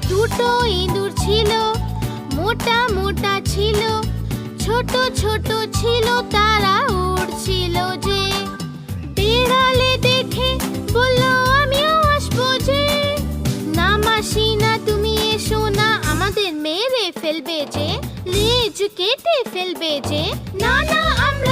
দুটো ইঁদুর ছিল, মোটা মোটা ছিল, ছোট ছোট ছিল, তারা উড়ছিল যে। বেড়ালে দেখে বলল আমিও আসবো যে। না মাসি না, তুমি এসো না, আমাদের মেরে ফেলবে যে, লেজ কেটে ফেলবে যে। না না, আমরা